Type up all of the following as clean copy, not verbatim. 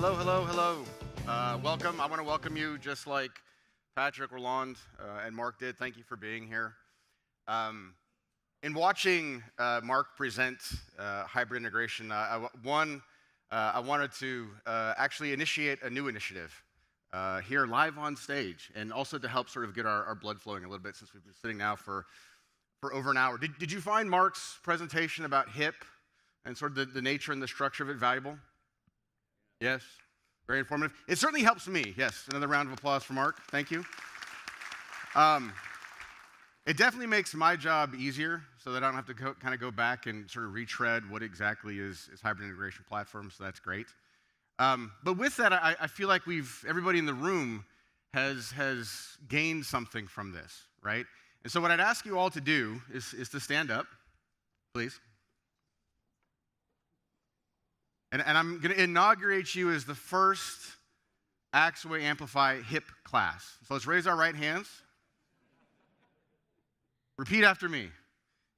Hello, hello, hello. Welcome. I want to welcome you just like Patrick, Roland, and Mark did. Thank you for being here. In watching Mark present hybrid integration, I wanted to actually initiate a new initiative here live on stage, and also to help sort of get our blood flowing a little bit since we've been sitting now for over an hour. Did you find Mark's presentation about HIP and sort of the nature and the structure of it valuable? Yes, very informative. It certainly helps me. Yes, another round of applause for Mark. Thank you. It definitely makes my job easier so that I don't have to kind of go back and sort of retread what exactly is hybrid integration platform, so that's great. But with that, I feel like everybody in the room has gained something from this, right? And so what I'd ask you all to do is to stand up, please. And I'm going to inaugurate you as the first Axway AMPLIFY HIP class. So let's raise our right hands. Repeat after me.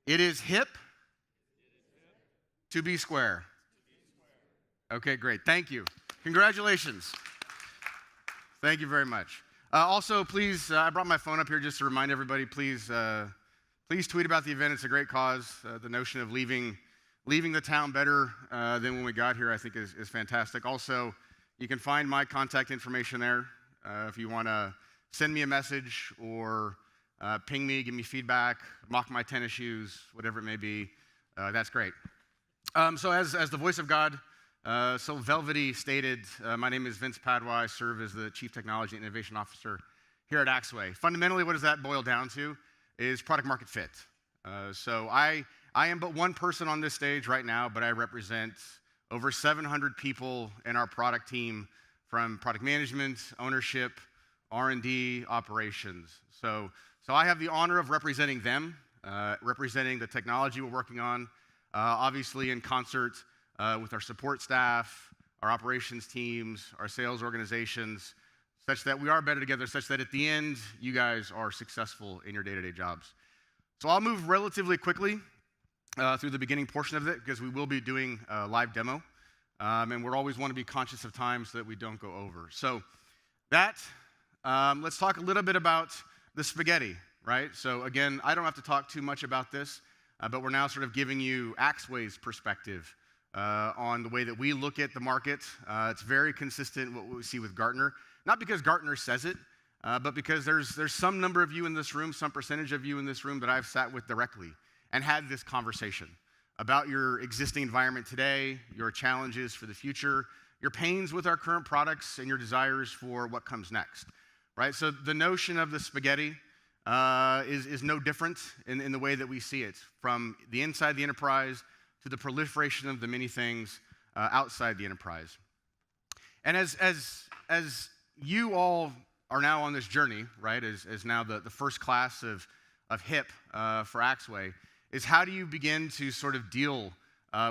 It is hip to be square. Okay, great. Thank you. Congratulations. Thank you very much. Also, please, I brought my phone up here just to remind everybody, please tweet about the event. It's a great cause. The notion of leaving the town better than when we got here, I think, is fantastic. Also, you can find my contact information there if you want to send me a message or ping me, give me feedback, mock my tennis shoes, whatever it may be. That's great. So as the voice of God, so velvety stated, my name is Vince Padua. I serve as the Chief Technology and Innovation Officer here at Axway. Fundamentally, what does that boil down to is product market fit. So I am but one person on this stage right now, but I represent over 700 people in our product team, from product management, ownership, R&D, operations. So I have the honor of representing them, representing the technology we're working on, obviously in concert with our support staff, our operations teams, our sales organizations, such that we are better together, such that at the end, you guys are successful in your day-to-day jobs. So I'll move relatively quickly through the beginning portion of it, because we will be doing a live demo, and we'll always want to be conscious of time so that we don't go over. So let's talk a little bit about the spaghetti, right? So again, I don't have to talk too much about this, but we're now sort of giving you Axway's perspective on the way that we look at the market. It's very consistent with what we see with Gartner, not because Gartner says it, but because there's some number of you in this room, some percentage of you in this room that I've sat with directly and had this conversation about your existing environment today, your challenges for the future, your pains with our current products, and your desires for what comes next, right? So the notion of the spaghetti is no different in the way that we see it, from the inside the enterprise to the proliferation of the many things outside the enterprise. And as you all are now on this journey, right, as now the first class of HIP for Axway, is how do you begin to sort of deal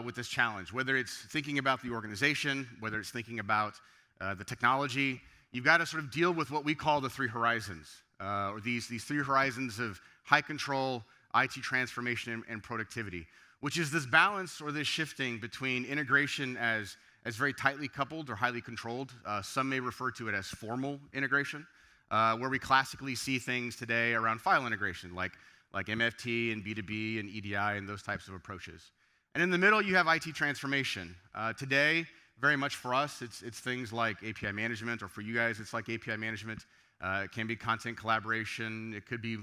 with this challenge? Whether it's thinking about the organization, whether it's thinking about the technology, you've got to sort of deal with what we call the three horizons, or these three horizons of high control, IT transformation, and productivity, which is this balance or this shifting between integration as very tightly coupled or highly controlled. Some may refer to it as formal integration, where we classically see things today around file integration, like MFT and B2B and EDI and those types of approaches. And in the middle, you have IT transformation. Today, very much for us, it's things like API management, or for you guys, it's like API management. It can be content collaboration. It could be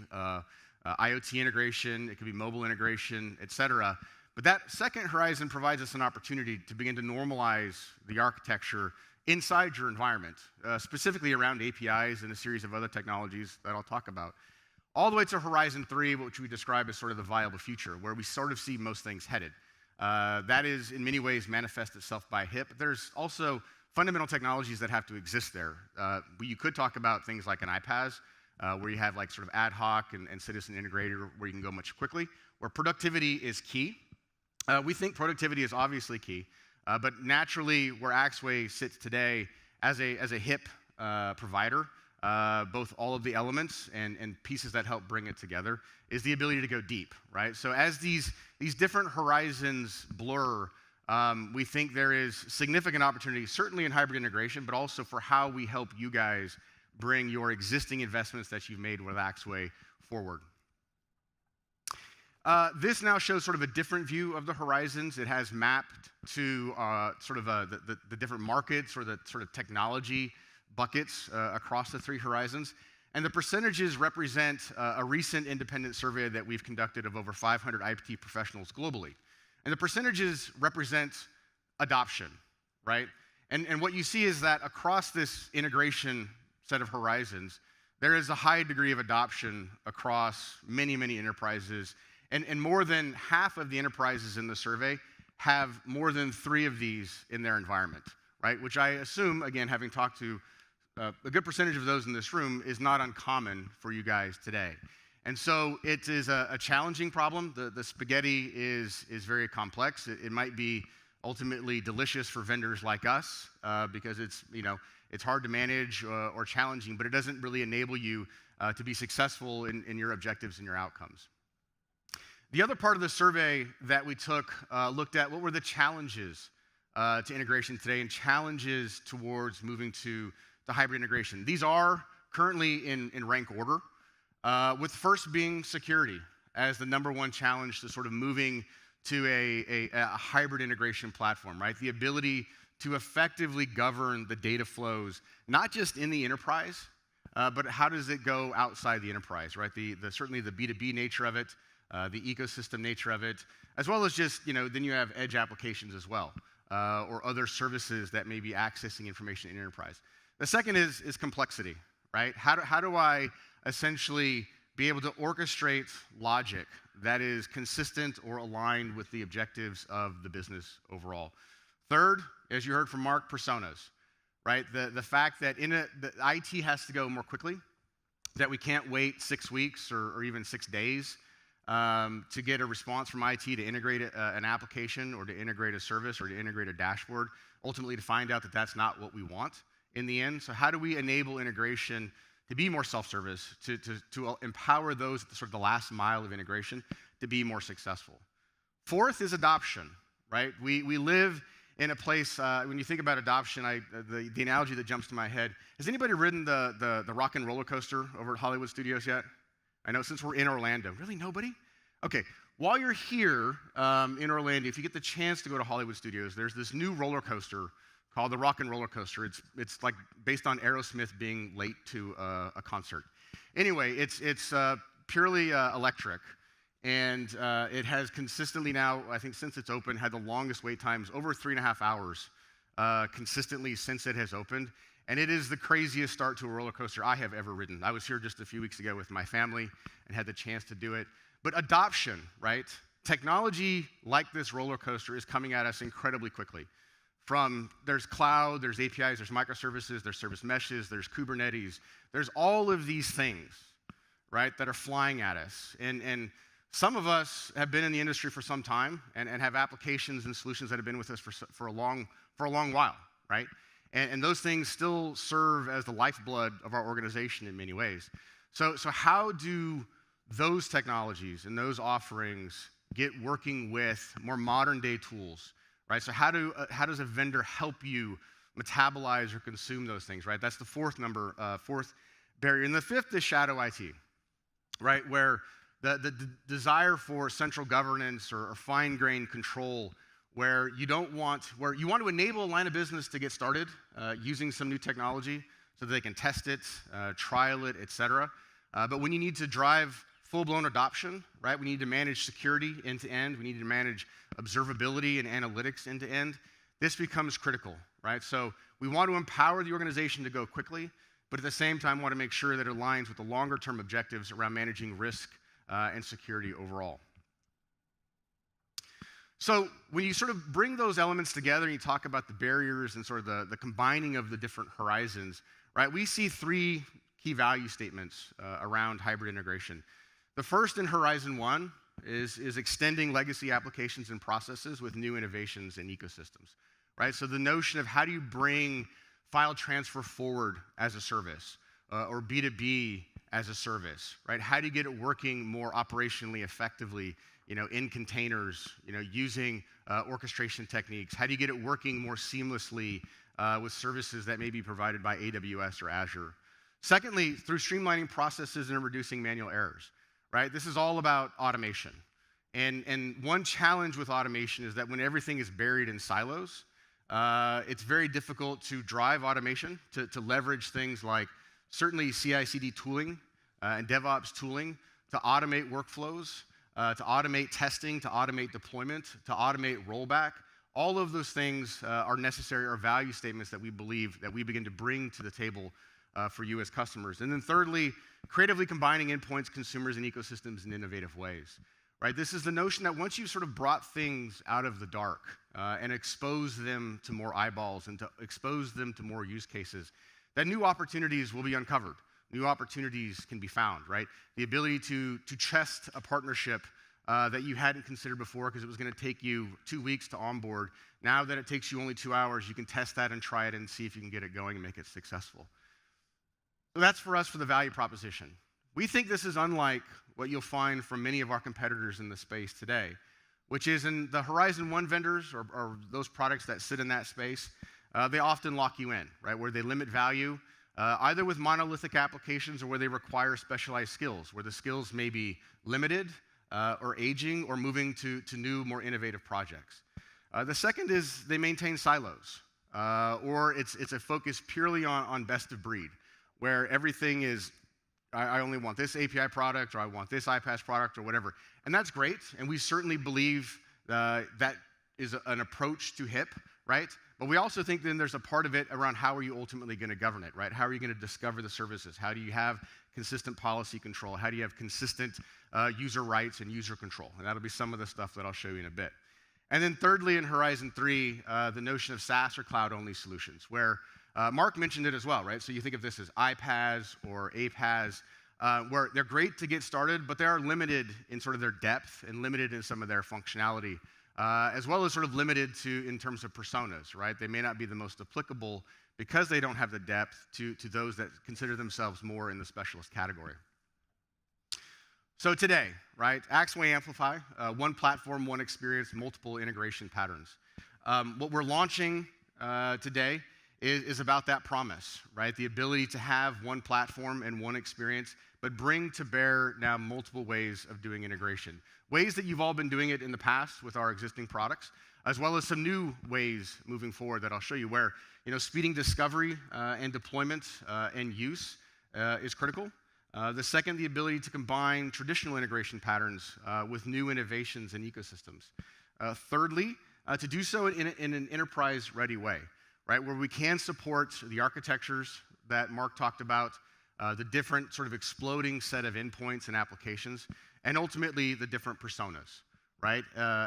IoT integration. It could be mobile integration, et cetera. But that second horizon provides us an opportunity to begin to normalize the architecture inside your environment, specifically around APIs and a series of other technologies that I'll talk about. All the way to Horizon 3, which we describe as sort of the viable future, where we sort of see most things headed. That is, in many ways, manifests itself by HIP. There's also fundamental technologies that have to exist there. You could talk about things like an iPaaS, where you have like sort of ad hoc and citizen integrator, where you can go much quickly, where productivity is key. We think productivity is obviously key, but naturally, where Axway sits today as a HIP provider, both all of the elements and pieces that help bring it together, is the ability to go deep, right? So as these different horizons blur, We think there is significant opportunity, certainly in hybrid integration, but also for how we help you guys bring your existing investments that you've made with Axway forward. This now shows sort of a different view of the horizons. It has mapped to the different markets or the sort of technology buckets across the 3 horizons. And the percentages represent a recent independent survey that we've conducted of over 500 IT professionals globally. And the percentages represent adoption, right? And what you see is that across this integration set of horizons, there is a high degree of adoption across many, many enterprises. And more than half of the enterprises in the survey have more than 3 of these in their environment, right? Which I assume, again, having talked to a good percentage of those in this room, is not uncommon for you guys today. And so it is a challenging problem. The spaghetti is very complex. It might be ultimately delicious for vendors like us because it's hard to manage or challenging, but it doesn't really enable you to be successful in your objectives and your outcomes. The other part of the survey that we took looked at what were the challenges to integration today and challenges towards moving to the hybrid integration. These are currently in rank order, with first being security as the #1 challenge to sort of moving to a hybrid integration platform, right? The ability to effectively govern the data flows, not just in the enterprise, but how does it go outside the enterprise, right? Certainly the B2B nature of it, the ecosystem nature of it, as well as just, then you have edge applications as well, or other services that may be accessing information in enterprise. The second is complexity, right? How do I essentially be able to orchestrate logic that is consistent or aligned with the objectives of the business overall? Third, as you heard from Mark, personas, right? The fact that the IT has to go more quickly, that we can't wait 6 weeks or even 6 days to get a response from IT to integrate an application or to integrate a service or to integrate a dashboard, ultimately to find out that that's not what we want in the end. So how do we enable integration to be more self-service, to empower those at the sort of the last mile of integration to be more successful? Fourth is adoption, right? We live in a place, when you think about adoption, the analogy that jumps to my head, has anybody ridden the rock and roller coaster over at Hollywood Studios yet? I know since we're in Orlando. Really, nobody? Okay, while you're here in Orlando, if you get the chance to go to Hollywood Studios, there's this new roller coaster called the Rock and Roller Coaster. It's like based on Aerosmith being late to a concert. Anyway, it's purely electric, and it has consistently now, I think since it's opened, had the longest wait times, over 3.5 hours, consistently since it has opened. And it is the craziest start to a roller coaster I have ever ridden. I was here just a few weeks ago with my family and had the chance to do it. But adoption, right? Technology like this roller coaster is coming at us incredibly quickly. There's cloud, there's APIs, there's microservices, there's service meshes, there's Kubernetes. There's all of these things, right, that are flying at us. And some of us have been in the industry for some time and have applications and solutions that have been with us for a long while, right? And those things still serve as the lifeblood of our organization in many ways. So how do those technologies and those offerings get working with more modern day tools, right? So how does a vendor help you metabolize or consume those things, right? That's the fourth barrier. And the fifth is shadow IT, right? Where the desire for central governance or fine-grained control, where you want to enable a line of business to get started using some new technology so that they can test it, trial it, et cetera. But when you need to drive full-blown adoption, right? We need to manage security end-to-end. We need to manage observability and analytics end-to-end. This becomes critical, right? So we want to empower the organization to go quickly, but at the same time want to make sure that it aligns with the longer-term objectives around managing risk and security overall. So when you sort of bring those elements together and you talk about the barriers and sort of the combining of the different horizons, right? We see 3 key value statements around hybrid integration. The first in Horizon 1 is extending legacy applications and processes with new innovations and ecosystems, right? So the notion of how do you bring file transfer forward as a service or B2B as a service, right? How do you get it working more operationally effectively in containers, using orchestration techniques? How do you get it working more seamlessly with services that may be provided by AWS or Azure? Secondly, through streamlining processes and reducing manual errors, right? This is all about automation. And one challenge with automation is that when everything is buried in silos, it's very difficult to drive automation, to leverage things like certainly CI/CD tooling and DevOps tooling to automate workflows, to automate testing, to automate deployment, to automate rollback. All of those things are necessary, are value statements that we believe that we begin to bring to the table for you as customers. And then thirdly, creatively combining endpoints, consumers, and ecosystems in innovative ways. Right? This is the notion that once you've sort of brought things out of the dark and exposed them to more eyeballs and to expose them to more use cases, that new opportunities will be uncovered. New opportunities can be found, right? The ability to test a partnership that you hadn't considered before because it was going to take you 2 weeks to onboard. Now that it takes you only 2 hours, you can test that and try it and see if you can get it going and make it successful. So that's for us for the value proposition. We think this is unlike what you'll find from many of our competitors in the space today, which is in the Horizon 1 vendors or those products that sit in that space, they often lock you in, right, where they limit value, either with monolithic applications or where they require specialized skills, where the skills may be limited or aging or moving to new, more innovative projects. The second is they maintain silos, or it's a focus purely on best of breed, where everything is, I only want this API product, or I want this iPaaS product, or whatever. And that's great, and we certainly believe that is an approach to HIP, right? But we also think then there's a part of it around how are you ultimately going to govern it, right? How are you going to discover the services? How do you have consistent policy control? How do you have consistent user rights and user control? And that'll be some of the stuff that I'll show you in a bit. And then thirdly, in Horizon 3, the notion of SaaS or cloud-only solutions, where Mark mentioned it as well, right? So you think of this as iPaaS or APaaS, where they're great to get started, but they are limited in sort of their depth and limited in some of their functionality, as well as sort of limited in terms of personas, right? They may not be the most applicable because they don't have the depth to those that consider themselves more in the specialist category. So today, right, Axway AMPLIFY, one platform, one experience, multiple integration patterns. What we're launching today is about that promise, right? The ability to have one platform and one experience, but bring to bear now multiple ways of doing integration. Ways that you've all been doing it in the past with our existing products, as well as some new ways moving forward that I'll show you where, speeding discovery and deployment and use is critical. The second, the ability to combine traditional integration patterns with new innovations and ecosystems. Thirdly, to do so in an enterprise-ready way, right, where we can support the architectures that Mark talked about, the different sort of exploding set of endpoints and applications, and ultimately the different personas, right?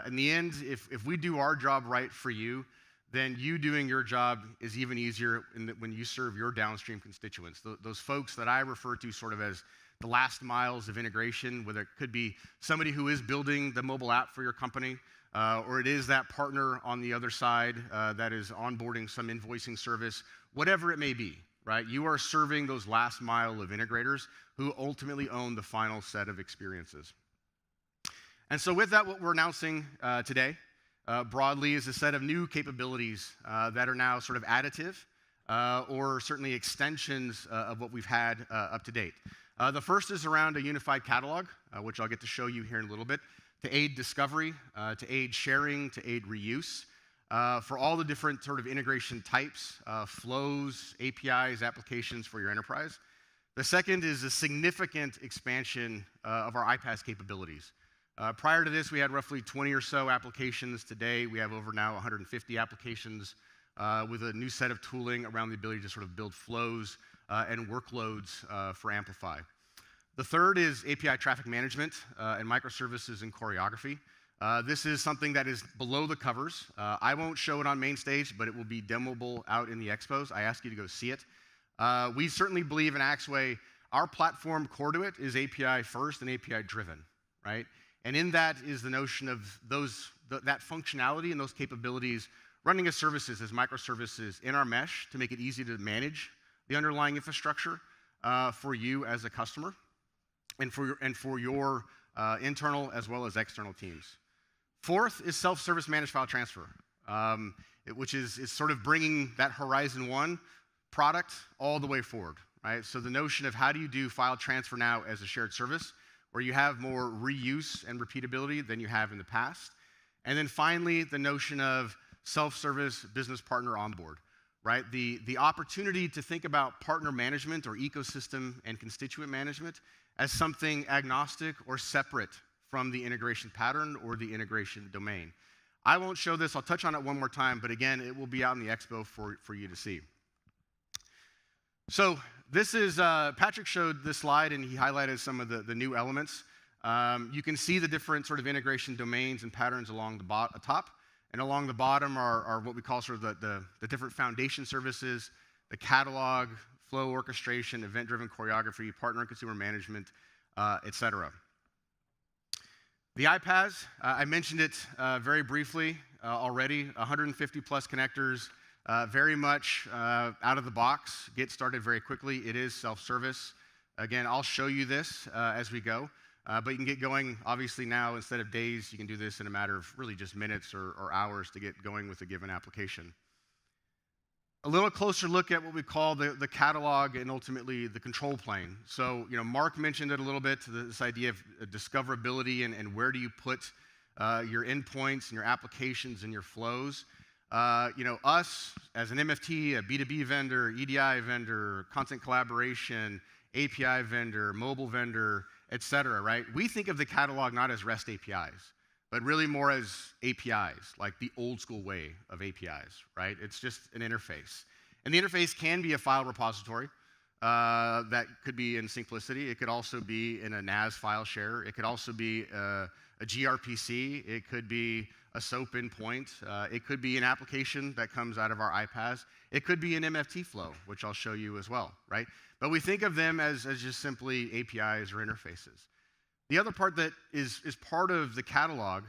In the end, if we do our job right for you, then you doing your job is even easier when you serve your downstream constituents. Those folks that I refer to sort of as the last miles of integration, whether it could be somebody who is building the mobile app for your company, or it is that partner on the other side that is onboarding some invoicing service, whatever it may be, right? You are serving those last mile of integrators who ultimately own the final set of experiences. And so with that, what we're announcing today broadly is a set of new capabilities that are now sort of additive or certainly extensions of what we've had up to date. The first is around a unified catalog, which I'll get to show you here in a little bit, to aid discovery, to aid sharing, to aid reuse, for all the different sort of integration types, flows, APIs, applications for your enterprise. The second is a significant expansion of our iPaaS capabilities. Prior to this, we had roughly 20 or so applications. Today, we have over now 150 applications with a new set of tooling around the ability to sort of build flows and workloads for Amplify. The third is API traffic management and microservices and choreography. This is something that is below the covers. I won't show it on main stage, but it will be demoable out in the expos. I ask you to go see it. We certainly believe in Axway. Our platform core to it is API first and API driven, right? And in that is the notion of that functionality and those capabilities running as services, as microservices in our mesh to make it easy to manage the underlying infrastructure for you as a customer and for your internal as well as external teams. Fourth is self-service managed file transfer, which is sort of bringing that Horizon 1 product all the way forward, right? So the notion of how do you do file transfer now as a shared service, where you have more reuse and repeatability than you have in the past. And then finally, the notion of self-service business partner onboard, right? The opportunity to think about partner management or ecosystem and constituent management as something agnostic or separate from the integration pattern or the integration domain. I won't show this, I'll touch on it one more time, but again, it will be out in the expo for you to see. So this is, Patrick showed this slide and he highlighted some of the new elements. You can see the different sort of integration domains and patterns along the top, and along the bottom are what we call sort of the different foundation services, the catalog, flow orchestration, event-driven choreography, partner and consumer management, et cetera. The iPaaS, I mentioned it very briefly already, 150 plus connectors, very much out of the box, get started very quickly. It is self-service. Again, I'll show you this as we go, but you can get going obviously now. Instead of days, you can do this in a matter of really just minutes or hours to get going with a given application. A little closer look at what we call the catalog and ultimately the control plane. So, Mark mentioned it a little bit, this idea of discoverability and where do you put your endpoints and your applications and your flows. Us as an MFT, a B2B vendor, EDI vendor, content collaboration, API vendor, mobile vendor, et cetera, right? We think of the catalog not as REST APIs, but really more as APIs, like the old school way of APIs, right? It's just an interface. And the interface can be a file repository that could be in Simplicity. It could also be in a NAS file share. It could also be a gRPC. It could be a SOAP endpoint. It could be an application that comes out of our iPaaS. It could be an MFT flow, which I'll show you as well, right? But we think of them as just simply APIs or interfaces. The other part that is part of the catalog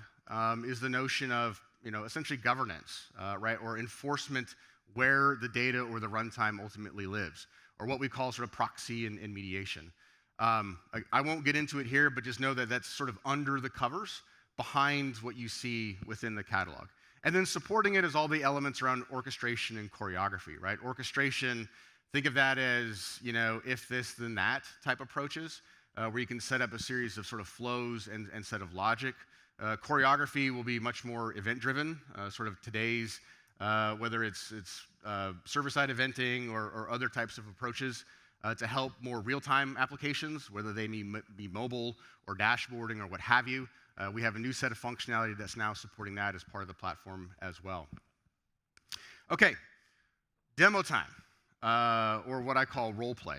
is the notion of essentially governance, right, or enforcement where the data or the runtime ultimately lives, or what we call sort of proxy and mediation. I won't get into it here, but just know that that's sort of under the covers behind what you see within the catalog. And then supporting it is all the elements around orchestration and choreography, right? Orchestration, think of that as, if this, then that type approaches. Where you can set up a series of sort of flows and set of logic. Choreography will be much more event-driven, sort of today's, whether it's server-side eventing or other types of approaches to help more real-time applications, whether they be mobile or dashboarding or what have you. We have a new set of functionality that's now supporting that as part of the platform as well. Okay, demo time, or what I call role play.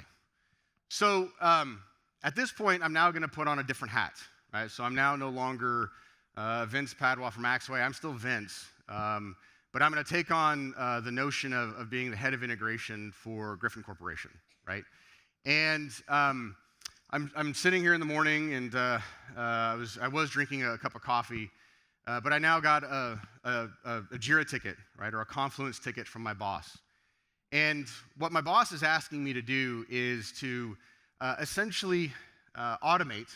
So, at this point, I'm now going to put on a different hat, right? So I'm now no longer Vince Padua from Axway. I'm still Vince, but I'm going to take on the notion of being the head of integration for Griffin Corporation, right? And I'm sitting here in the morning, and I was drinking a cup of coffee, but I now got a Jira ticket, right, or a Confluence ticket from my boss. And what my boss is asking me to do is to essentially automate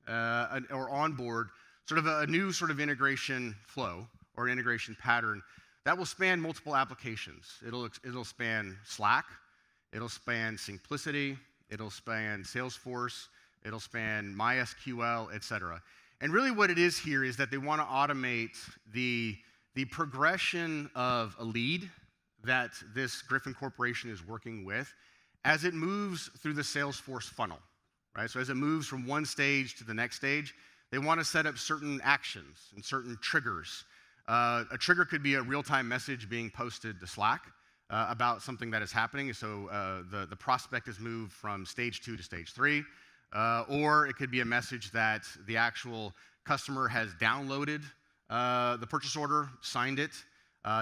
or onboard sort of a new sort of integration flow or integration pattern that will span multiple applications. It'll span Slack, it'll span Simplicity, it'll span Salesforce, it'll span MySQL, et cetera. And really what it is here is that they want to automate the progression of a lead that this Griffin Corporation is working with as it moves through the Salesforce funnel, right? So as it moves from one stage to the next stage, they want to set up certain actions and certain triggers. A trigger could be a real-time message being posted to Slack about something that is happening. So the prospect has moved from stage 2 to stage 3. Or it could be a message that the actual customer has downloaded the purchase order, signed it,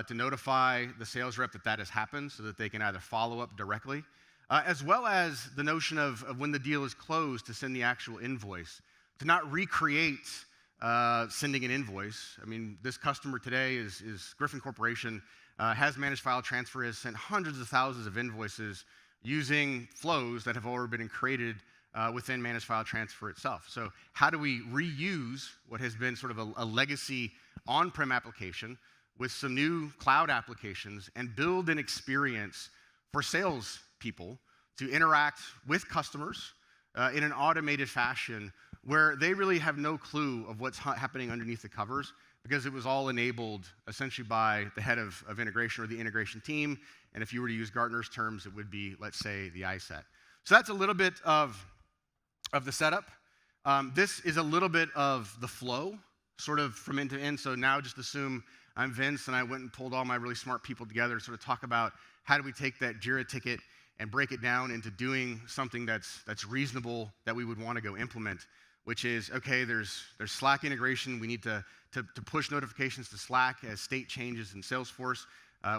to notify the sales rep that that has happened so that they can either follow up directly, as well as the notion of when the deal is closed to send the actual invoice, to not recreate sending an invoice. I mean, this customer today is Griffin Corporation, has managed file transfer, has sent hundreds of thousands of invoices using flows that have already been created within managed file transfer itself. So how do we reuse what has been sort of a legacy on-prem application with some new cloud applications and build an experience for sales people to interact with customers in an automated fashion where they really have no clue of what's happening underneath the covers, because it was all enabled essentially by the head of integration or the integration team. And if you were to use Gartner's terms, it would be, let's say, the ISET. So that's a little bit of the setup. This is a little bit of the flow, sort of from end to end. So now just assume I'm Vince, and I went and pulled all my really smart people together to sort of talk about how do we take that Jira ticket and break it down into doing something that's reasonable that we would want to go implement, which is, okay, there's Slack integration. We need to push notifications to Slack as state changes in Salesforce.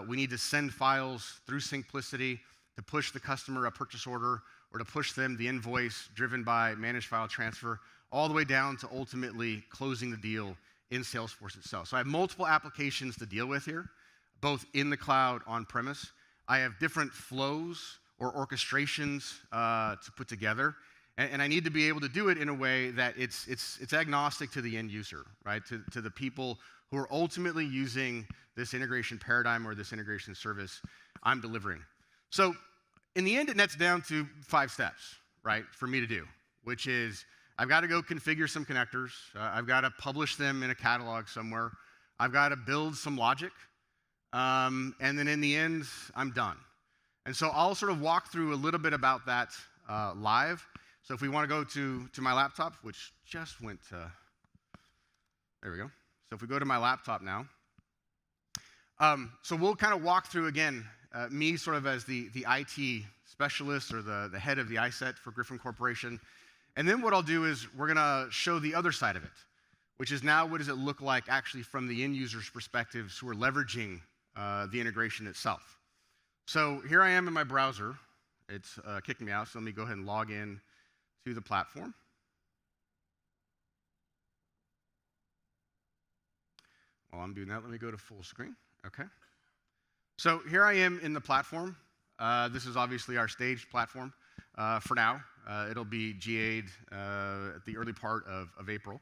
We need to send files through Simplicity to push the customer a purchase order or to push them the invoice driven by managed file transfer, all the way down to ultimately closing the deal in Salesforce itself. So I have multiple applications to deal with here, both in the cloud, on-premise. I have different flows or orchestrations to put together. And I need to be able to do it in a way that it's agnostic to the end user, right? To the people who are ultimately using this integration paradigm or this integration service I'm delivering. So in the end, it nets down to 5 steps, right, for me to do, which is I've got to go configure some connectors. I've got to publish them in a catalog somewhere. I've got to build some logic. And then in the end, I'm done. And so I'll sort of walk through a little bit about that live. So if we want to go to my laptop, which just went to, there we go. So if we go to my laptop now, so we'll kind of walk through again, me sort of as the IT specialist or the head of the ISET for Griffin Corporation. And then what I'll do is we're going to show the other side of it, which is now what does it look like actually from the end user's perspectives who are leveraging the integration itself. So here I am in my browser. It's kicking me out, so let me go ahead and log in to the platform. While I'm doing that, let me go to full screen. Okay. So here I am in the platform. This is obviously our staged platform for now. It'll be GA'd at the early part of April.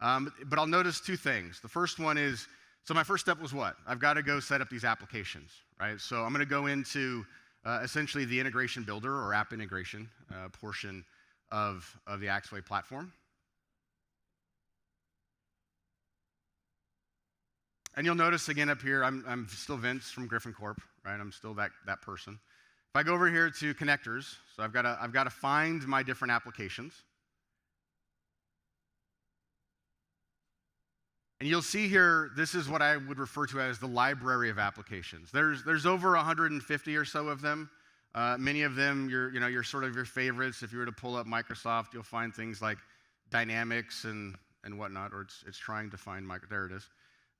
But I'll notice 2 things. The first one is, so my first step was what? I've got to go set up these applications, right? So I'm going to go into essentially the integration builder or app integration portion of the Axway platform. And you'll notice again up here, I'm still Vince from Griffin Corp, right? I'm still that person. If I go over here to connectors, so I've got to find my different applications. And you'll see here, this is what I would refer to as the library of applications. There's over 150 or so of them. Many of them, you're sort of your favorites. If you were to pull up Microsoft, you'll find things like Dynamics and whatnot, or it's trying to find there it is.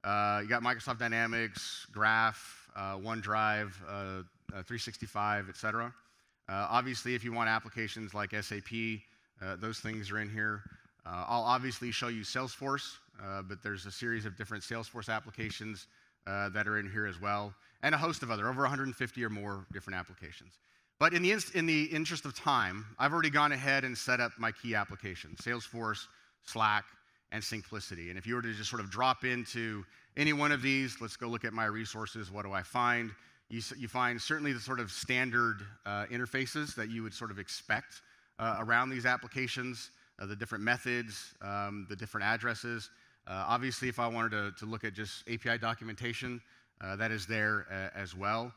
You got Microsoft Dynamics, Graph, OneDrive, 365, etc. Obviously, if you want applications like SAP, those things are in here. I'll obviously show you Salesforce, but there's a series of different Salesforce applications that are in here as well, and a host of other, over 150 or more different applications. But in the interest of time, I've already gone ahead and set up my key applications, Salesforce, Slack, and Simplicity. And if you were to just sort of drop into any one of these, let's go look at my resources, what do I find? You find certainly the sort of standard interfaces that you would sort of expect around these applications, the different methods, the different addresses. Obviously, if I wanted to look at just API documentation, that is there as well.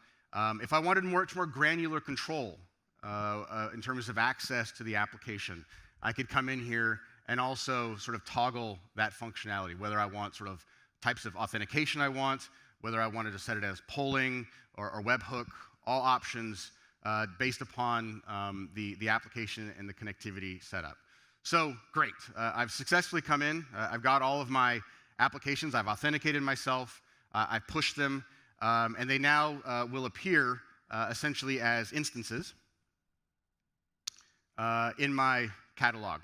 If I wanted much more granular control in terms of access to the application, I could come in here and also sort of toggle that functionality, whether I want sort of types of authentication I want, whether I wanted to set it as polling or webhook, all options based upon the application and the connectivity setup. So great, I've successfully come in, I've got all of my applications, I've authenticated myself, I've pushed them, and they now will appear essentially as instances in my catalog.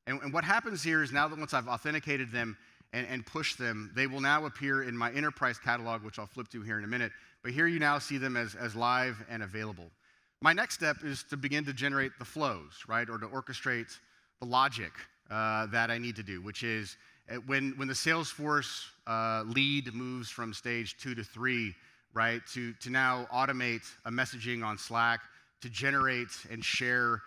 And what happens here is now that once I've authenticated them and pushed them, they will now appear in my enterprise catalog, which I'll flip to here in a minute. But here you now see them as live and available. My next step is to begin to generate the flows, right, or to orchestrate the logic that I need to do, which is when the Salesforce lead moves from stage 2 to 3, right, to now automate a messaging on Slack to generate and share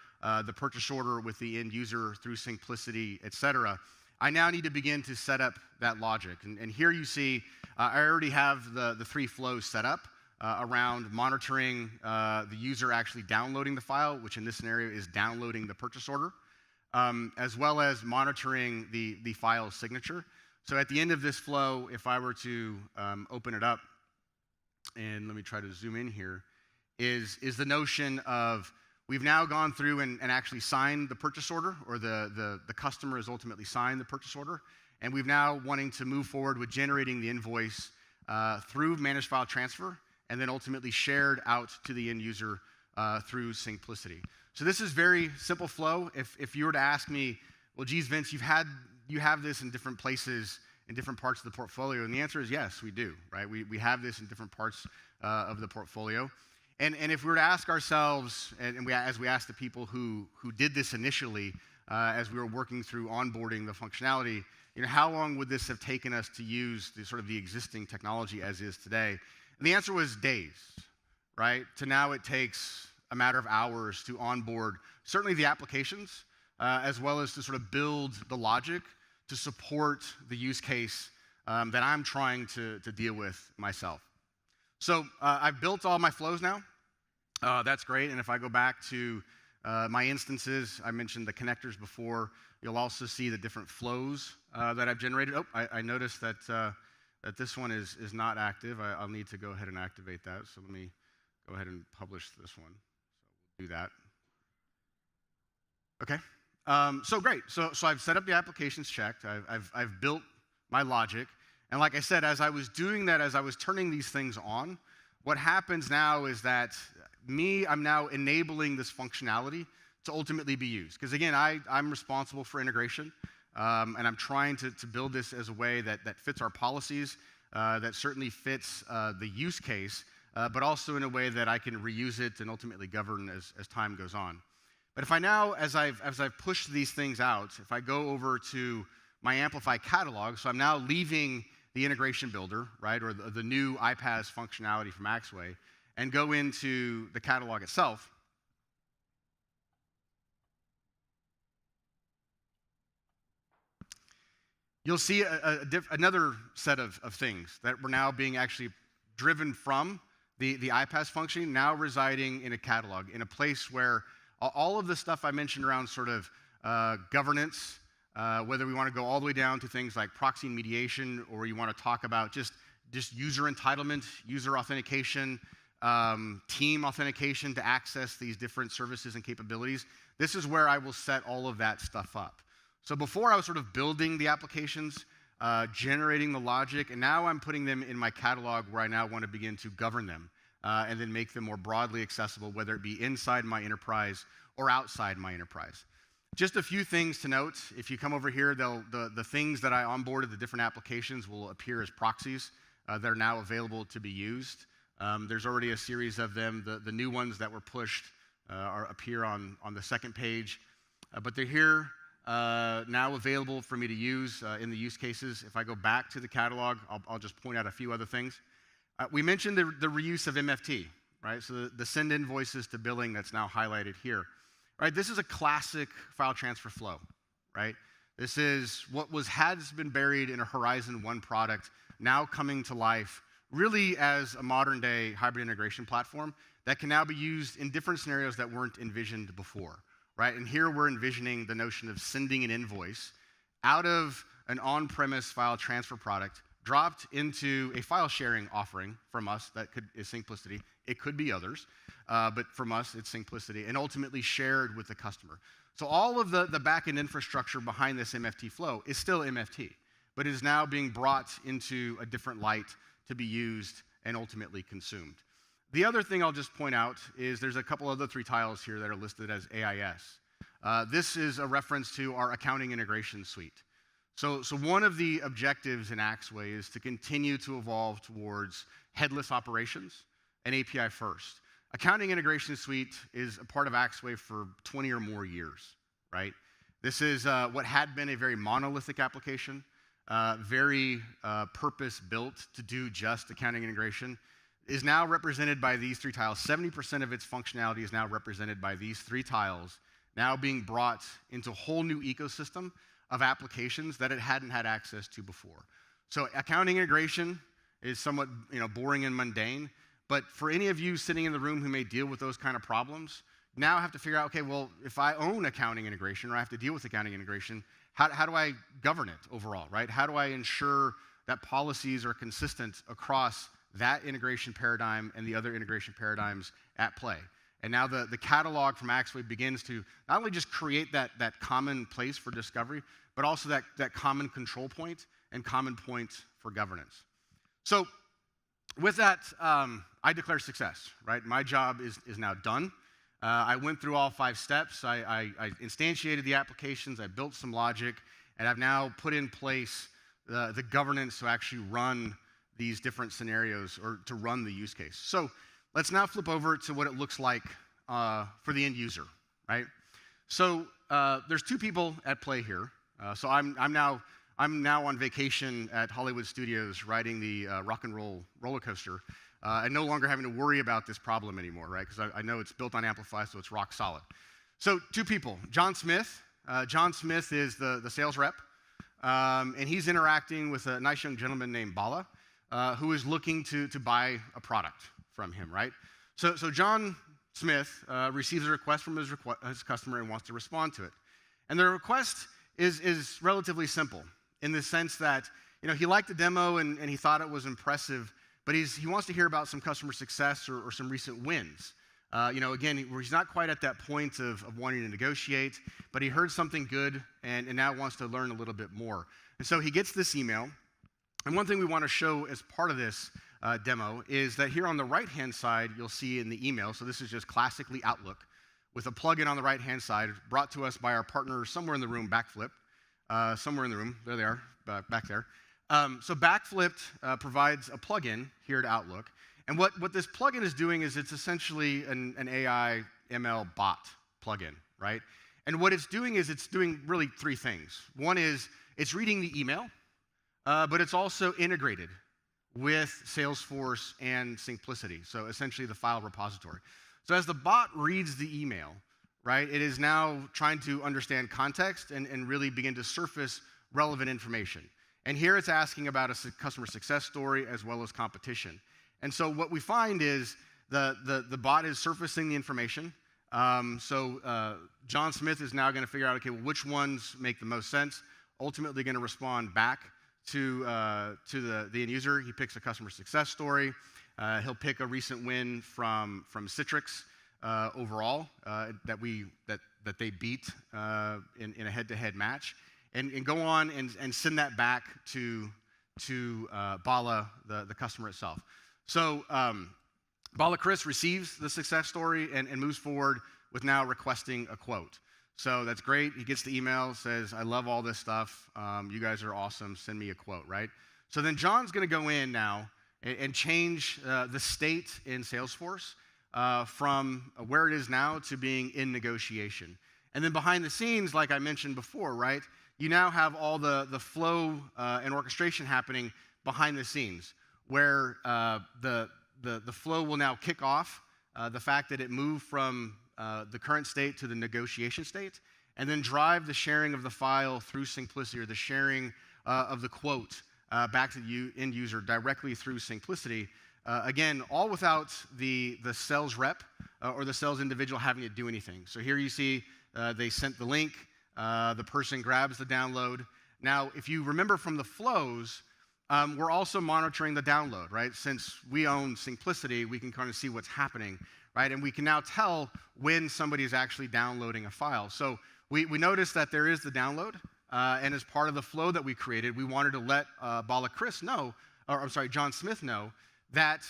the purchase order with the end user through simplicity, et cetera. I now need to begin to set up that logic. And here you see I already have the 3 flows set up around monitoring the user actually downloading the file, which in this scenario is downloading the purchase order, as well as monitoring the file signature. So at the end of this flow, if I were to open it up, and let me try to zoom in here, is the notion of we've now gone through and actually signed the purchase order, or the customer has ultimately signed the purchase order, and we've now wanting to move forward with generating the invoice through managed file transfer, and then ultimately shared out to the end user through simplicity. So this is very simple flow. If you were to ask me, well, geez, Vince, you have this in different places, in different parts of the portfolio, and the answer is yes, we do, right? We have this in different parts of the portfolio. And if we were to ask ourselves, as we asked the people who did this initially, as we were working through onboarding the functionality, how long would this have taken us to use the existing technology as is today? And the answer was days, right? To now it takes a matter of hours to onboard certainly the applications, as well as to sort of build the logic to support the use case that I'm trying to deal with myself. So I've built all my flows now. That's great. And if I go back to my instances, I mentioned the connectors before. You'll also see the different flows that I've generated. Oh, I noticed that this one is not active. I'll need to go ahead and activate that. So let me go ahead and publish this one. So we'll do that. Okay. So great. So I've set up the applications checked. I've built my logic. And like I said, as I was doing that, as I was turning these things on, what happens now is that I'm now enabling this functionality to ultimately be used. Because again, I'm responsible for integration, and I'm trying to build this as a way that fits our policies, that certainly fits the use case, but also in a way that I can reuse it and ultimately govern as time goes on. But if I now, as I've pushed these things out, if I go over to my Amplify catalog, so I'm now leaving the integration builder, right, or the new iPaaS functionality from Axway, and go into the catalog itself, you'll see another set of things that were now being actually driven from the iPaaS function, now residing in a catalog, in a place where all of the stuff I mentioned around sort of governance, whether we want to go all the way down to things like proxy and mediation, or you want to talk about just user entitlement, user authentication, team authentication to access these different services and capabilities, this is where I will set all of that stuff up. So before I was sort of building the applications, generating the logic, and now I'm putting them in my catalog where I now want to begin to govern them and then make them more broadly accessible, whether it be inside my enterprise or outside my enterprise. Just a few things to note. If you come over here, the things that I onboarded, the different applications, will appear as proxies that are now available to be used. There's already a series of them. The new ones that were pushed appear on the second page. But they're here now available for me to use in the use cases. If I go back to the catalog, I'll just point out a few other things. We mentioned the reuse of MFT, right? So the send invoices to billing that's now highlighted here. Right, this is a classic file transfer flow, right? This is what has been buried in a Horizon 1 product, now coming to life really as a modern day hybrid integration platform that can now be used in different scenarios that weren't envisioned before, right? And here we're envisioning the notion of sending an invoice out of an on-premise file transfer product, dropped into a file sharing offering from us that is simplicity. It could be others. But from us, it's simplicity, and ultimately shared with the customer. So all of the back-end infrastructure behind this MFT flow is still MFT, but is now being brought into a different light to be used and ultimately consumed. The other thing I'll just point out is there's a couple other 3 tiles here that are listed as AIS. This is a reference to our accounting integration suite. So one of the objectives in Axway is to continue to evolve towards headless operations and API first. Accounting Integration Suite is a part of Axway for 20 or more years, right? This is what had been a very monolithic application, very purpose-built to do just accounting integration, is now represented by these three tiles. 70% of its functionality is now represented by these three tiles, now being brought into a whole new ecosystem of applications that it hadn't had access to before. So accounting integration is somewhat boring and mundane, but for any of you sitting in the room who may deal with those kind of problems, now have to figure out, okay, well, if I own accounting integration or I have to deal with accounting integration, how do I govern it overall, right? How do I ensure that policies are consistent across that integration paradigm and the other integration paradigms at play? And now the catalog from Axway begins to not only just create that common place for discovery, but also that common control point and common point for governance. So with that, I declare success, right? My job is now done. I went through all 5 steps. I instantiated the applications, I built some logic, and I've now put in place the governance to actually run these different scenarios or to run the use case. So let's now flip over to what it looks like for the end user, right? So there's 2 people at play here. So I'm now on vacation at Hollywood Studios riding the rock and roll roller coaster, and no longer having to worry about this problem anymore, right? Because I know it's built on Amplify, so it's rock solid. So 2 people, John Smith. John Smith is the sales rep, and he's interacting with a nice young gentleman named Bala, who is looking to buy a product from him, right? So John Smith receives a request from his customer and wants to respond to it. And the request is relatively simple in the sense that he liked the demo and he thought it was impressive, but he wants to hear about some customer success or some recent wins. Again, he's not quite at that point of wanting to negotiate, but he heard something good and now wants to learn a little bit more. And so he gets this email. And one thing we want to show as part of this demo is that here on the right-hand side, you'll see in the email, so this is just classically Outlook, with a plugin on the right-hand side brought to us by our partner somewhere in the room, Backflipped. Somewhere in the room, there they are, back there. So Backflipped provides a plugin here to Outlook. And what this plugin is doing is it's essentially an AI ML bot plugin, right? And what it's doing is it's doing really 3 things. One is it's reading the email, but it's also integrated with Salesforce and Simplicity, so essentially the file repository. So as the bot reads the email, right, it is now trying to understand context and really begin to surface relevant information. And here it's asking about a customer success story as well as competition. And so what we find is the bot is surfacing the information. John Smith is now going to figure out, okay, well, which ones make the most sense, ultimately going to respond back to the end user. He picks a customer success story. He'll pick a recent win from Citrix overall that they beat in a head-to-head match, and go on and send that back to Bala, the customer itself. So Bala Chris receives the success story and moves forward with now requesting a quote. So that's great. He gets the email, says, I love all this stuff. You guys are awesome. Send me a quote, right? So then John's going to go in now and change the state in Salesforce from where it is now to being in negotiation. And then behind the scenes, like I mentioned before, right, you now have all the flow and orchestration happening behind the scenes, where the flow will now kick off the fact that it moved from the current state to the negotiation state, and then drive the sharing of the file through Simplicity, or the sharing of the quote back to the end user directly through Simplicity. Again, all without the sales rep or the sales individual having to do anything. So here you see they sent the link, the person grabs the download. Now, if you remember from the flows, we're also monitoring the download, right? Since we own Simplicity, we can kind of see what's happening, right? And we can now tell when somebody is actually downloading a file. So we noticed that there is the download, and as part of the flow that we created, we wanted to let John Smith know that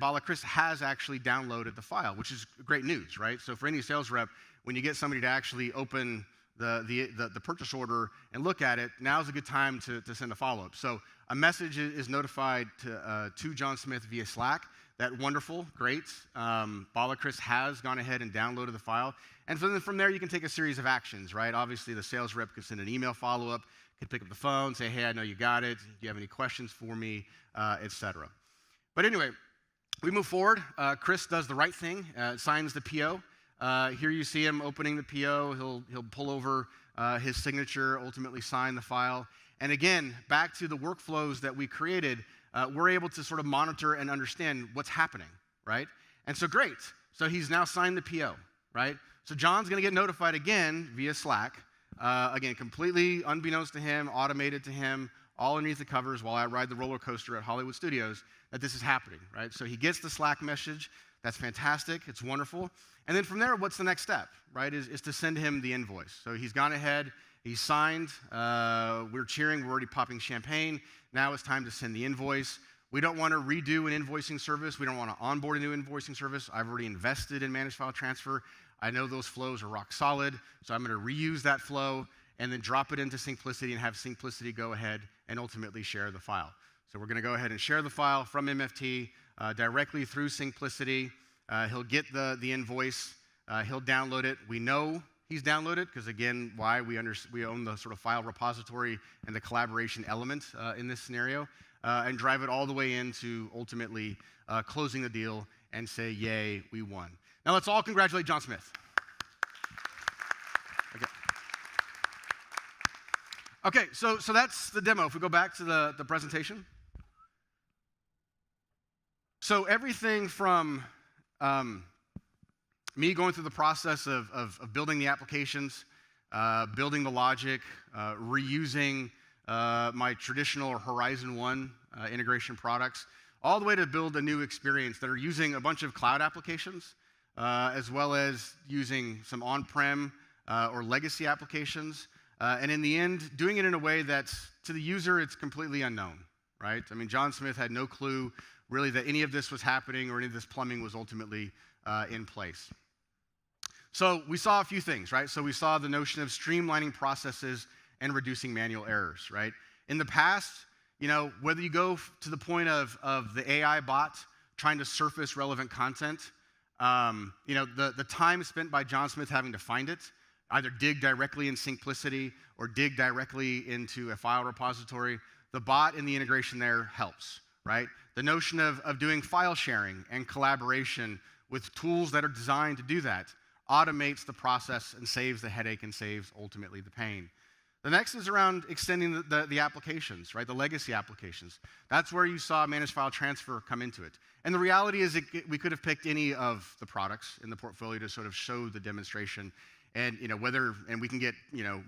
Bala Chris has actually downloaded the file, which is great news, right? So for any sales rep, when you get somebody to actually open the purchase order and look at it, now's a good time to send a follow-up. So a message is notified to John Smith via Slack that wonderful, great. Chris has gone ahead and downloaded the file. And from there, you can take a series of actions, right? Obviously, the sales rep could send an email follow-up, could pick up the phone, say, hey, I know you got it. Do you have any questions for me, etc. But anyway, we move forward. Chris does the right thing, signs the PO. Here you see him opening the PO. He'll pull over his signature, ultimately sign the file. And again, back to the workflows that we created, we're able to sort of monitor and understand what's happening, right? And so great. So he's now signed the PO, right? So John's going to get notified again via Slack. Again, completely unbeknownst to him, automated to him, all underneath the covers while I ride the roller coaster at Hollywood Studios, that this is happening, right? So he gets the Slack message. That's fantastic. It's wonderful. And then from there, what's the next step, right, is to send him the invoice. So he's gone ahead. He's signed. We're cheering. We're already popping champagne. Now it's time to send the invoice. We don't want to redo an invoicing service. We don't want to onboard a new invoicing service. I've already invested in managed file transfer. I know those flows are rock solid, so I'm going to reuse that flow and then drop it into Simplicity and have Simplicity go ahead and ultimately share the file. So we're going to go ahead and share the file from MFT directly through Simplicity. He'll get the invoice. He'll download it. We know he's downloaded because, again, why? We own the sort of file repository and the collaboration element in this scenario, and drive it all the way into ultimately closing the deal and say, yay, we won. Now let's all congratulate John Smith. Okay, so that's the demo. If we go back to the presentation. So everything from me going through the process of building the applications, building the logic, reusing my traditional Horizon 1 integration products, all the way to build a new experience that are using a bunch of cloud applications, as well as using some on-prem or legacy applications, and in the end, doing it in a way that, to the user, it's completely unknown, right? I mean, John Smith had no clue, really, that any of this was happening or any of this plumbing was ultimately in place. So we saw a few things, right? So we saw the notion of streamlining processes and reducing manual errors, right? In the past, whether you go to the point of the AI bot trying to surface relevant content, the time spent by John Smith having to find it, either dig directly in Simplicity or dig directly into a file repository, the bot and the integration there helps, right? The notion of doing file sharing and collaboration with tools that are designed to do that automates the process and saves the headache and saves, ultimately, the pain. The next is around extending the applications, right? The legacy applications. That's where you saw managed file transfer come into it. And the reality is we could have picked any of the products in the portfolio to sort of show the demonstration. And and we can get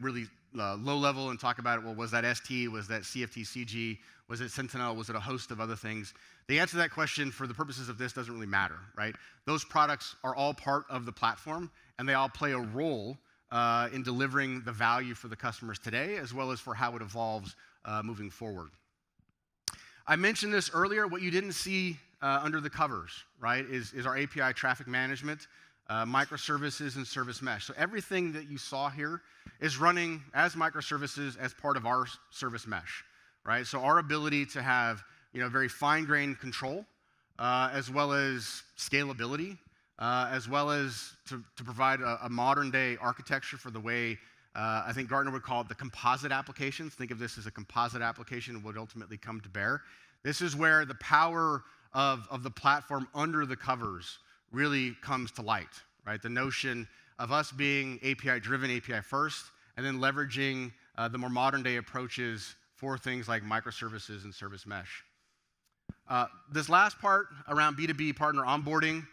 really low level and talk about it. Well, was that ST? Was that CFT-CG? Was it Sentinel? Was it a host of other things? The answer to that question, for the purposes of this, doesn't really matter, right? Those products are all part of the platform, and they all play a role in delivering the value for the customers today, as well as for how it evolves moving forward. I mentioned this earlier. What you didn't see under the covers, right, is our API traffic management, microservices, and service mesh. So everything that you saw here is running as microservices as part of our service mesh, right? So our ability to have very fine-grained control, as well as scalability, as well as to provide a modern-day architecture for the way I think Gartner would call it the composite applications. Think of this as a composite application would ultimately come to bear. This is where the power of the platform under the covers really comes to light, right? The notion of us being API-driven, API-first, and then leveraging the more modern-day approaches for things like microservices and service mesh. This last part around B2B partner onboarding,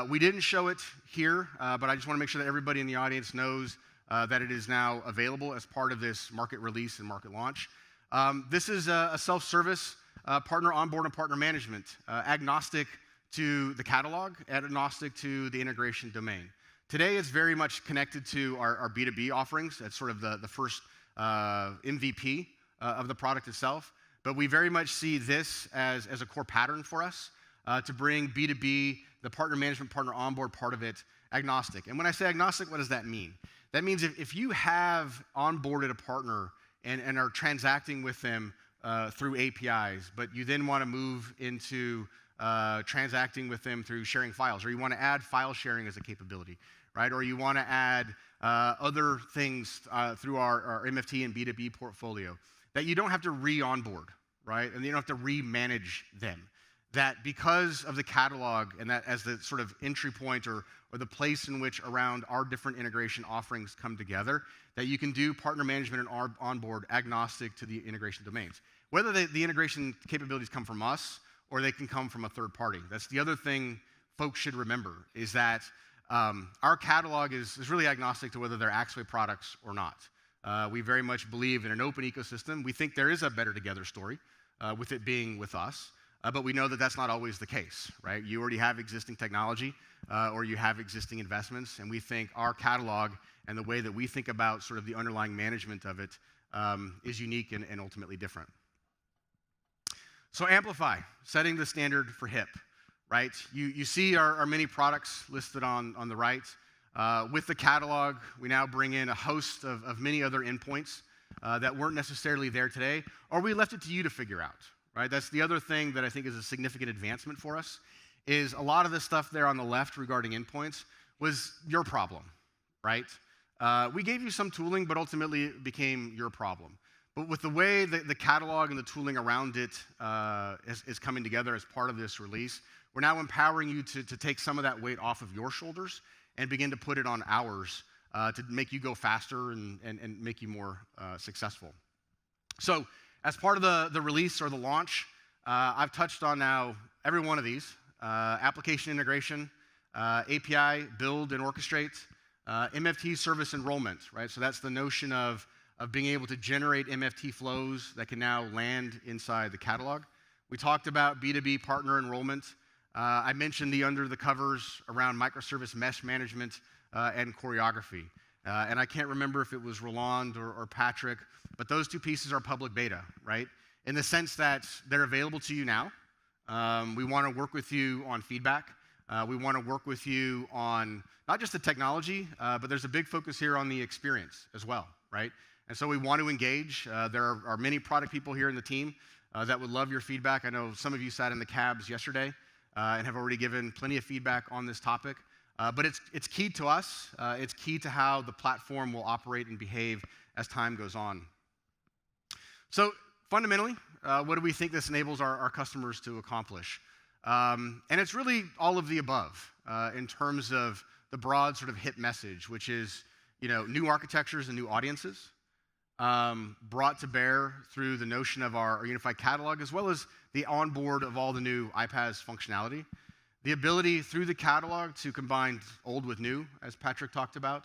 we didn't show it here, but I just want to make sure that everybody in the audience knows that it is now available as part of this market release and market launch. This is a self-service partner onboard and partner management, agnostic to the catalog, agnostic to the integration domain. Today, it's very much connected to our B2B offerings. That's sort of the first MVP of the product itself. But we very much see this as a core pattern for us to bring B2B, the partner management, partner onboard part of it, agnostic. And when I say agnostic, what does that mean? That means if you have onboarded a partner and are transacting with them through APIs, but you then want to move into transacting with them through sharing files, or you want to add file sharing as a capability, right? Or you want to add other things through our MFT and B2B portfolio that you don't have to re-onboard, right? And you don't have to re-manage them. That because of the catalog and that as the sort of entry point or the place in which around our different integration offerings come together, that you can do partner management and onboard agnostic to the integration domains. Whether the integration capabilities come from us or they can come from a third party. That's the other thing folks should remember, is that our catalog is really agnostic to whether they're Axway products or not. We very much believe in an open ecosystem. We think there is a better together story with it being with us. But we know that that's not always the case, right? You already have existing technology or you have existing investments, and we think our catalog and the way that we think about sort of the underlying management of it is unique and ultimately different. So Amplify, setting the standard for HIP, right? You see our many products listed on the right. With the catalog, we now bring in a host of many other endpoints that weren't necessarily there today, or we left it to you to figure out. Right? That's the other thing that I think is a significant advancement for us, is a lot of the stuff there on the left regarding endpoints was your problem, right? We gave you some tooling, but ultimately it became your problem. But with the way that the catalog and the tooling around it is coming together as part of this release, we're now empowering you to take some of that weight off of your shoulders and begin to put it on ours to make you go faster and make you more successful. So, as part of the release or the launch, I've touched on now every one of these. Application integration, API, build and orchestrate, MFT service enrollment, right? So that's the notion of being able to generate MFT flows that can now land inside the catalog. We talked about B2B partner enrollment. I mentioned the under the covers around microservice mesh management and choreography. And I can't remember if it was Roland or Patrick, but those two pieces are public beta, right? In the sense that they're available to you now. We want to work with you on feedback. We want to work with you on not just the technology, but there's a big focus here on the experience as well, right? And so we want to engage. There are many product people here in the team that would love your feedback. I know some of you sat in the cabs yesterday and have already given plenty of feedback on this topic. But it's key to us. It's key to how the platform will operate and behave as time goes on. So fundamentally, what do we think this enables our customers to accomplish? And it's really all of the above in terms of the broad sort of HIP message, which is new architectures and new audiences brought to bear through the notion of our unified catalog, as well as the onboard of all the new iPaaS functionality. The ability through the catalog to combine old with new, as Patrick talked about,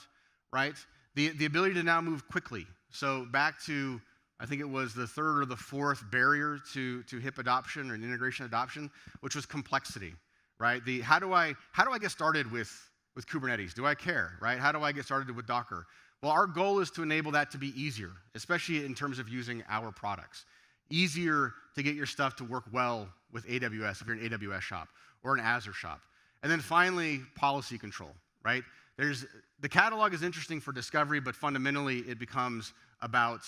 right? The ability to now move quickly. So back to, I think it was the third or the fourth barrier to HIP adoption or integration adoption, which was complexity, right? How do I get started with Kubernetes? Do I care, right? How do I get started with Docker? Well, our goal is to enable that to be easier, especially in terms of using our products. Easier to get your stuff to work well with AWS if you're an AWS shop, or an Azure shop. And then finally, policy control, right? The catalog is interesting for discovery, but fundamentally it becomes about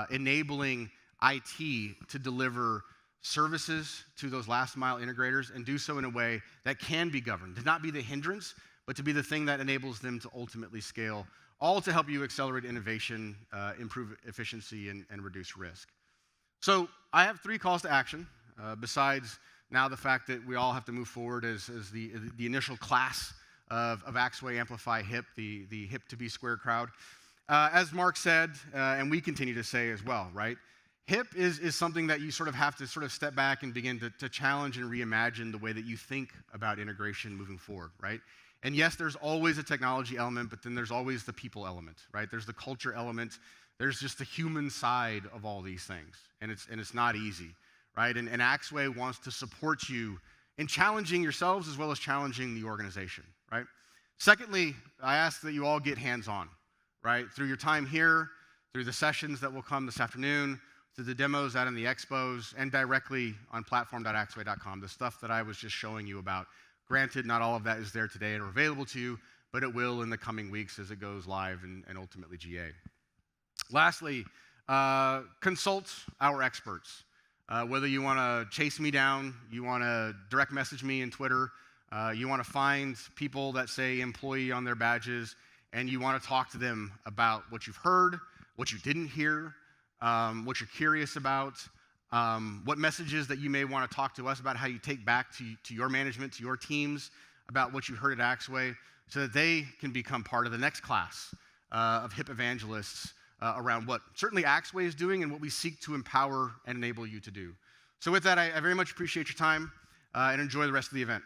enabling IT to deliver services to those last mile integrators and do so in a way that can be governed, to not be the hindrance, but to be the thing that enables them to ultimately scale, all to help you accelerate innovation, improve efficiency, and reduce risk. So I have 3 calls to action, besides now the fact that we all have to move forward as the initial class of Axway AMPLIFY HIP, the HIP to be squared crowd. As Mark said, and we continue to say as well, right? HIP is something that you sort of have to sort of step back and begin to challenge and reimagine the way that you think about integration moving forward, right? And yes, there's always a technology element, but then there's always the people element, right? There's the culture element. There's just the human side of all these things, and it's not easy. Right? And Axway wants to support you in challenging yourselves as well as challenging the organization, right? Secondly, I ask that you all get hands-on, right? Through your time here, through the sessions that will come this afternoon, through the demos out in the expos, and directly on platform.axway.com, the stuff that I was just showing you about. Granted, not all of that is there today or available to you, but it will in the coming weeks as it goes live and ultimately GA. Lastly, consult our experts. Whether you want to chase me down, you want to direct message me in Twitter, you want to find people that say employee on their badges, and you want to talk to them about what you've heard, what you didn't hear, what you're curious about, what messages that you may want to talk to us about, how you take back to your management, to your teams, about what you heard at Axway, so that they can become part of the next class of hip evangelists around what certainly Axway is doing and what we seek to empower and enable you to do. So with that, I very much appreciate your time and enjoy the rest of the event.